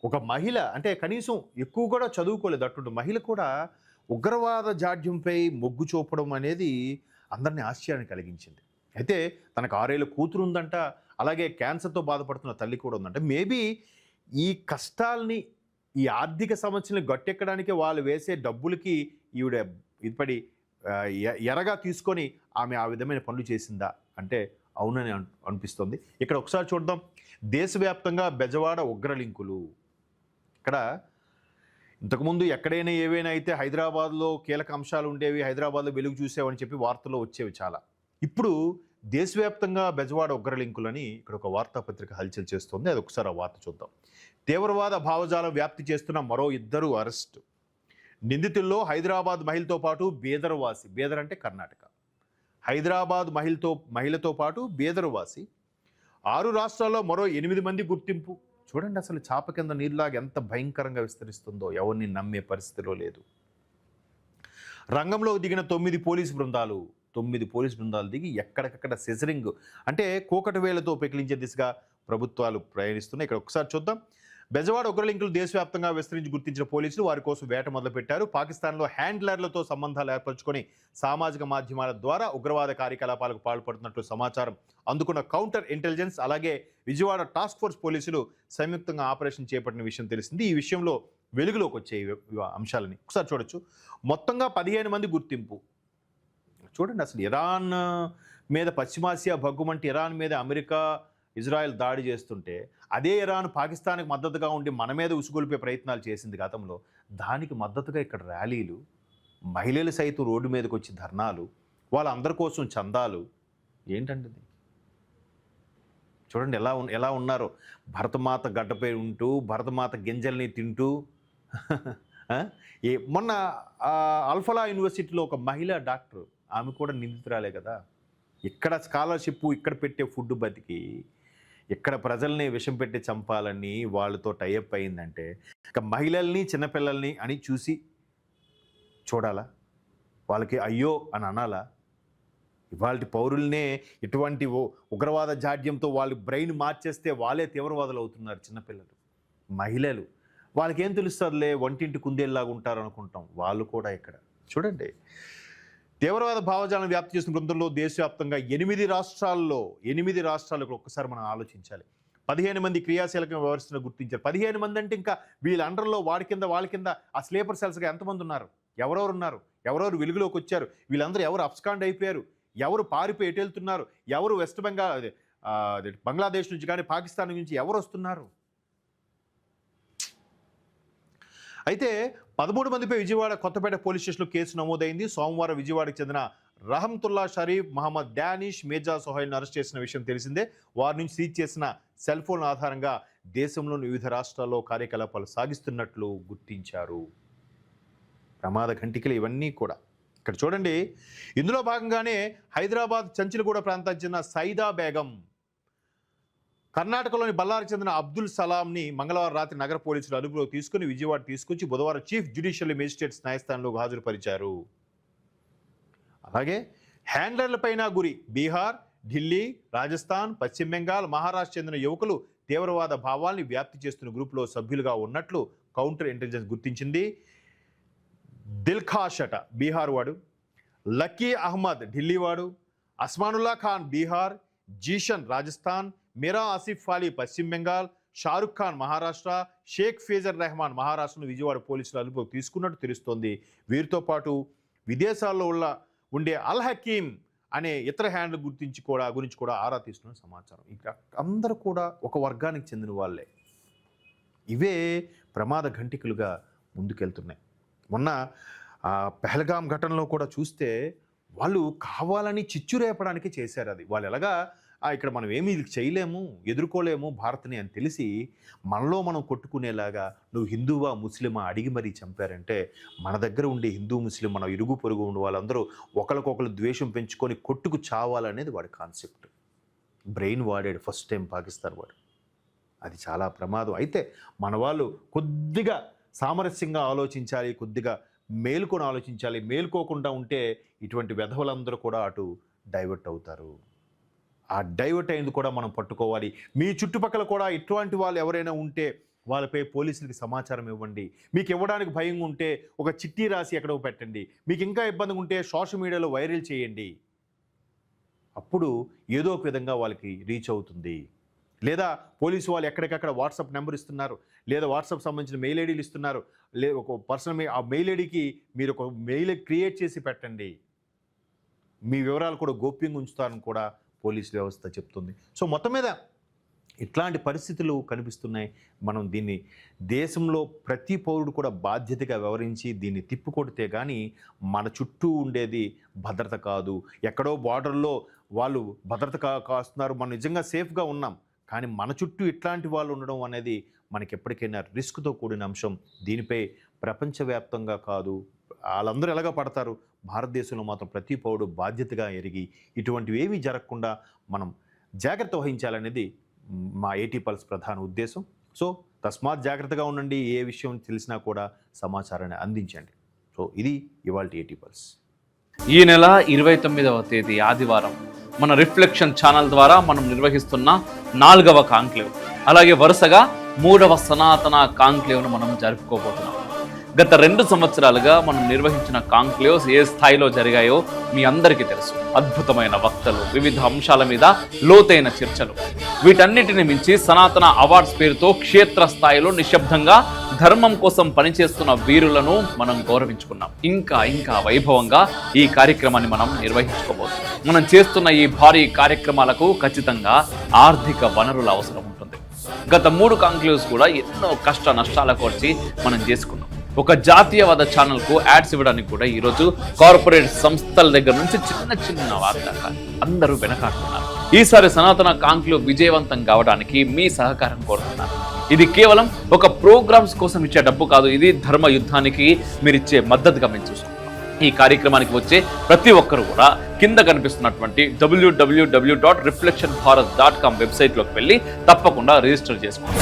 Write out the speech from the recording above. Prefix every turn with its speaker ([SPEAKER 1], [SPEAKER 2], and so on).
[SPEAKER 1] ఒక మహిళ అంటే కనీసం ఎక్కువ కూడా చదువుకోలేదు. అటువంటి మహిళ కూడా ఉగ్రవాద జాడ్యంపై మొగ్గు చూపడం అనేది అందరిని ఆశ్చర్యాన్ని కలిగించింది. అయితే తనకు 6 ఏళ్ల కూతురు ఉందంట. అలాగే క్యాన్సర్‌తో బాధపడుతున్న తల్లి కూడా ఉందంట. మేబీ ఈ కష్టాల్ని, ఈ ఆర్థిక సమస్యల్ని గట్టెక్కడానికి వాళ్ళు వేసే డబ్బులకి ఈవిడ ఇది పడి ఎరగా తీసుకొని ఆమె ఆ విధమైన పనులు చేసిందా అంటే అవునని అనిపిస్తుంది. ఇక్కడ ఒకసారి చూద్దాం. దేశవ్యాప్తంగా బెజవాడ ఉగ్ర లింకులు. ఇక్కడ ఇంతకుముందు ఎక్కడైనా ఏవైనా అయితే హైదరాబాద్లో కీలక అంశాలు ఉండేవి, హైదరాబాద్లో వెలుగు చూసేవని చెప్పి వార్తల్లో వచ్చేవి చాలా. ఇప్పుడు దేశవ్యాప్తంగా బెజవాడ ఉగ్ర లింకులని ఇక్కడ ఒక వార్తాపత్రిక హల్చల్ చేస్తుంది. అది ఒకసారి ఆ వార్త చూద్దాం. తీవ్రవాద భావజాలం వ్యాప్తి చేస్తున్న మరో 2 అరెస్టు. నిందితుల్లో హైదరాబాద్ మహిళతో పాటు బీదర్ వాసి, బీదర్ అంటే కర్ణాటక, హైదరాబాద్ మహిళతో పాటు బీదర్ వాసి, 6 రాష్ట్రాల్లో మరో 8 మంది గుర్తింపు. చూడండి అసలు చాప కింద నీరులాగా ఎంత భయంకరంగా విస్తరిస్తుందో, ఎవరిని నమ్మే పరిస్థితిలో లేదు. రంగంలో దిగిన 9 పోలీసు బృందాలు దిగి ఎక్కడికక్కడ సెజరింగ్ అంటే కూకటి వేలతో పెకిలించే దిశగా ప్రభుత్వాలు ప్రయాణిస్తున్నాయి. ఇక్కడ ఒకసారి చూద్దాం. బెజవాడ ఉగ్రలింకులు దేశవ్యాప్తంగా విస్తరించి గుర్తించిన పోలీసులు వారి కోసం వేట మొదలుపెట్టారు. పాకిస్తాన్లో హ్యాండ్లర్లతో సంబంధాలు ఏర్పరచుకొని సామాజిక మాధ్యమాల ద్వారా ఉగ్రవాద కార్యకలాపాలకు పాల్పడుతున్నట్లు సమాచారం అందుకున్న కౌంటర్ ఇంటెలిజెన్స్ అలాగే విజయవాడ టాస్క్ ఫోర్స్ పోలీసులు సంయుక్తంగా ఆపరేషన్ చేపట్టిన విషయం తెలిసింది. ఈ విషయంలో వెలుగులోకి వచ్చే అంశాలని ఒకసారి చూడొచ్చు. మొత్తంగా 15 మంది గుర్తింపు. చూడండి అసలు ఇరాన్ మీద పశ్చిమాసియా భగ్గుమంటే ఇరాన్ మీద అమెరికా ఇజ్రాయెల్ దాడి చేస్తుంటే అదే ఇరాన్ పాకిస్తాన్కి మద్దతుగా ఉండి మన మీద ఉసుగొల్పే ప్రయత్నాలు చేసింది గతంలో. దానికి మద్దతుగా ఇక్కడ ర్యాలీలు, మహిళలు సైతం రోడ్డు మీదకి వచ్చి ధర్నాలు, వాళ్ళందరి కోసం చందాలు. ఏంటండి ఇది? చూడండి ఎలా ఉన్నారో. భరతమాత గడ్డపై ఉంటూ భరతమాత గింజల్ని తింటూ మొన్న అల్ఫలా యూనివర్సిటీలో ఒక మహిళా డాక్టర్, ఆమె కూడా నిందితురాలే కదా. ఇక్కడ స్కాలర్షిప్ ఇక్కడ పెట్టే ఫుడ్ బతికి ఇక్కడ ప్రజల్ని విషం పెట్టి చంపాలని వాళ్ళతో టైఅప్ అయిందంటే ఇక మహిళల్ని చిన్నపిల్లల్ని అని చూడాలా? వాళ్ళకి అయ్యో అని అనాలా? ఇవాళ పౌరుల్నే ఇటువంటి ఉగ్రవాద జాడ్యంతో వాళ్ళు బ్రెయిన్ మార్చేస్తే వాళ్ళే తీవ్రవాదులు అవుతున్నారు. చిన్నపిల్లలు, మహిళలు, వాళ్ళకేం తెలుస్తుందిలే, వంటింటి కుందేల్లాగా ఉంటారు అనుకుంటాం. వాళ్ళు కూడా ఇక్కడ చూడండి. తీవ్రవాద భావజాలను వ్యాప్తి చేసిన బృందంలో దేశవ్యాప్తంగా 8 రాష్ట్రాల్లో ఒక్కసారి మనం ఆలోచించాలి. 15 మంది క్రియాశీలకంగా వ్యవహరిస్తున్న గుర్తించారు. 15 మంది అంటే ఇంకా వీళ్ళ అండర్లో వాళ్ళ కింద ఆ స్లీపర్ సెల్స్గా ఎంతమంది ఉన్నారు? ఎవరెవరు ఉన్నారు? ఎవరెవరు వెలుగులోకి వచ్చారు? వీళ్ళందరూ ఎవరు అబ్స్కాండ్ అయిపోయారు? ఎవరు పారిపోయి ఎటు వెళ్తున్నారు? ఎవరు వెస్ట్ బెంగాల్ బంగ్లాదేశ్ నుంచి కానీ పాకిస్తాన్ నుంచి ఎవరు వస్తున్నారు? అయితే 13 మందిపై విజయవాడ కొత్తపేట పోలీస్ స్టేషన్లో కేసు నమోదైంది. సోమవారం విజయవాడకు చెందిన రహమతుల్లా షరీఫ్, మహమ్మద్ డానిష్, మేజా సోహైల్ను అరెస్ట్ చేసిన విషయం తెలిసిందే. వారి నుంచి సీజ్ చేసిన సెల్ ఫోన్ ఆధారంగా దేశంలోని వివిధ రాష్ట్రాల్లో కార్యకలాపాలు సాగిస్తున్నట్లు గుర్తించారు. ప్రమాద ఘంటికలు ఇవన్నీ కూడా ఇక్కడ చూడండి. ఇందులో భాగంగానే హైదరాబాద్ చంచిలగూడ ప్రాంతానికి చెందిన సైదా బేగం, కర్ణాటకలోని బళ్ళారికి చెందిన అబ్దుల్ సలాంని మంగళవారం రాత్రి నగర పోలీసులు అదుపులోకి తీసుకుని విజయవాడ తీసుకొచ్చి బుధవారం చీఫ్ జ్యుడిషియల్ మేజిస్ట్రేట్స్ న్యాయస్థానంలో హాజరుపరిచారు. అలాగే హ్యాండ్లర్లపైన గురి బీహార్, ఢిల్లీ, రాజస్థాన్, పశ్చిమ బెంగాల్, మహారాష్ట్ర చెందిన యువకులు తీవ్రవాద భావాల్ని వ్యాప్తి చేస్తున్న గ్రూపులో సభ్యులుగా ఉన్నట్లు కౌంటర్ ఇంటెలిజెన్స్ గుర్తించింది. దిల్ఖాష్ అట బీహార్ వాడు, లక్కీ అహ్మద్ ఢిల్లీ వాడు, అస్మానుల్లా ఖాన్ బీహార్, జీషన్ రాజస్థాన్, మీరా ఆసిఫ్ అలీ పశ్చిమ బెంగాల్, షారుఖ్ ఖాన్ మహారాష్ట్ర, షేక్ ఫేజర్ రెహమాన్ మహారాష్ట్రను విజయవాడ పోలీసులు అదుపులోకి తీసుకున్నట్టు తెలుస్తోంది. వీరితో పాటు విదేశాల్లో ఉండే అల్ హకీమ్ అనే ఇతర హ్యాండ్ల గురించి కూడా ఆరా తీస్తున్న సమాచారం. ఇక అందరూ కూడా ఒక వర్గానికి చెందిన వాళ్ళే. ఇవే ప్రమాద ఘంటికలుగా ముందుకెళ్తున్నాయి. మొన్న పెహల్గాం ఘటనలో కూడా చూస్తే వాళ్ళు కావాలని చిచ్చురేపడానికి చేశారు. అది వాళ్ళు ఎలాగా ఇక్కడ మనం ఏమీ చేయలేము, ఎదుర్కోలేము భారత్ని అని తెలిసి మనలో మనం కొట్టుకునేలాగా నువ్వు హిందువా ముస్లిమా అడిగి మరీ చంపారంటే మన దగ్గర ఉండే హిందూ ముస్లిం మన ఇరుగు పొరుగు ఉండే వాళ్ళందరూ ఒకరికొకరు ద్వేషం పెంచుకొని కొట్టుకు చావాలనేది వాడి కాన్సెప్ట్. బ్రెయిన్ వాడాడు ఫస్ట్ టైం పాకిస్తాన్ వాడు. అది చాలా ప్రమాదం. అయితే మన వాళ్ళు కొద్దిగా సామరస్యంగా ఆలోచించాలి, కొద్దిగా మేల్కొని ఆలోచించాలి. మేల్కోకుండా ఉంటే ఇటువంటి వెధవలందరూ కూడా అటు డైవర్ట్ అవుతారు. ఆ డైవర్ట్ అయింది కూడా మనం పట్టుకోవాలి. మీ చుట్టుపక్కల కూడా ఇటువంటి వాళ్ళు ఎవరైనా ఉంటే వాళ్ళపై పోలీసులకి సమాచారం ఇవ్వండి. మీకు ఇవ్వడానికి భయం ఉంటే ఒక చిట్టి రాసి ఎక్కడో పెట్టండి. మీకు ఇంకా ఇబ్బందిగా ఉంటే సోషల్ మీడియాలో వైరల్ చేయండి. అప్పుడు ఏదో ఒక విధంగా వాళ్ళకి రీచ్ అవుతుంది. లేదా పోలీసు వాళ్ళు ఎక్కడికక్కడ వాట్సాప్ నెంబర్ ఇస్తున్నారు, లేదా వాట్సాప్ సంబంధించిన మెయిల్ ఐడీలు ఇస్తున్నారు. ఒక పర్సనల్ ఆ మెయిల్ ఐడికి మీరు ఒక మెయిల్ క్రియేట్ చేసి పెట్టండి. మీ వివరాలు కూడా గోప్యంగా ఉంచుతారని కూడా పోలీస్ వ్యవస్థ చెప్తుంది. సో మొత్తం మీద ఇట్లాంటి పరిస్థితులు కనిపిస్తున్నాయి. మనం దీన్ని దేశంలో ప్రతి పౌరుడు కూడా బాధ్యతగా వ్యవహరించి దీన్ని తిప్పికొడితే కానీ మన చుట్టూ ఉండేది భద్రత కాదు. ఎక్కడో బార్డర్లో వాళ్ళు భద్రత కాస్తున్నారు, మనం నిజంగా సేఫ్గా ఉన్నాం, కానీ మన చుట్టూ ఇట్లాంటి వాళ్ళు ఉండడం అనేది మనకి ఎప్పటికైనా రిస్క్తో కూడిన అంశం. దీనిపై ప్రపంచవ్యాప్తంగా కాదు, వాళ్ళందరూ ఎలాగ పడతారు, భారతదేశంలో మాత్రం ప్రతి పౌరుడు బాధ్యతగా ఎరిగి ఇటువంటివి ఏమీ జరగకుండా మనం జాగ్రత్త వహించాలనేది మా ఏటీ పల్స్ ప్రధాన ఉద్దేశం. సో తస్మాత్ జాగ్రత్తగా ఉండండి. ఏ విషయం తెలిసినా కూడా సమాచారాన్ని అందించండి. సో ఇది ఇవాల్టి ఏటీ పల్స్.
[SPEAKER 2] ఈ నెల 29వ తేదీ ఆదివారం మన రిఫ్లెక్షన్ ఛానల్ ద్వారా మనం నిర్వహిస్తున్న 4వ కాంక్లేవ్, అలాగే వరుసగా 3వ సనాతన కాంక్లేవ్ను మనం జరుపుకోబోతున్నాం. గత 2 సంవత్సరాలుగా మనం నిర్వహించిన కాంక్లేవ్స్ ఏ స్థాయిలో జరిగాయో మీ అందరికీ తెలుసు. అద్భుతమైన వక్తలు, వివిధ అంశాల మీద లోతైన చర్చలు, వీటన్నిటిని మించి సనాతన అవార్డ్స్ పేరుతో క్షేత్ర స్థాయిలో నిశ్శబ్దంగా ధర్మం కోసం పనిచేస్తున్న వీరులను మనం గౌరవించుకున్నాం. ఇంకా వైభవంగా ఈ కార్యక్రమాన్ని మనం నిర్వహించుకోబోతున్నాం. మనం చేస్తున్న ఈ భారీ కార్యక్రమాలకు ఖచ్చితంగా ఆర్థిక వనరుల అవసరం ఉంటుంది. గత 3 కాంక్లేవ్స్ కూడా ఎన్నో కష్ట నష్టాల కోర్చి మనం చేసుకున్నాం. ఒక జాతీయవాద ఛానల్కు యాడ్స్ ఇవ్వడానికి కూడా ఈరోజు కార్పొరేట్ సంస్థల దగ్గర నుంచి చిన్న వార్త అందరూ వెనకాడుతున్నారు. ఈసారి సనాతన కాంక్లేవ్ విజయవంతం కావడానికి మీ సహకారం కోరుతున్నారు. ఇది కేవలం ఒక ప్రోగ్రామ్స్ కోసం ఇచ్చే డబ్బు కాదు, ఇది ధర్మ యుద్ధానికి మీరిచ్చే మద్దతుగా మేము చూసుకుంటాం. ఈ కార్యక్రమానికి వచ్చే ప్రతి ఒక్కరు కూడా కింద కనిపిస్తున్నటువంటి www.reflectionbharat.com వెబ్సైట్లోకి వెళ్ళి తప్పకుండా రిజిస్టర్ చేసుకోండి.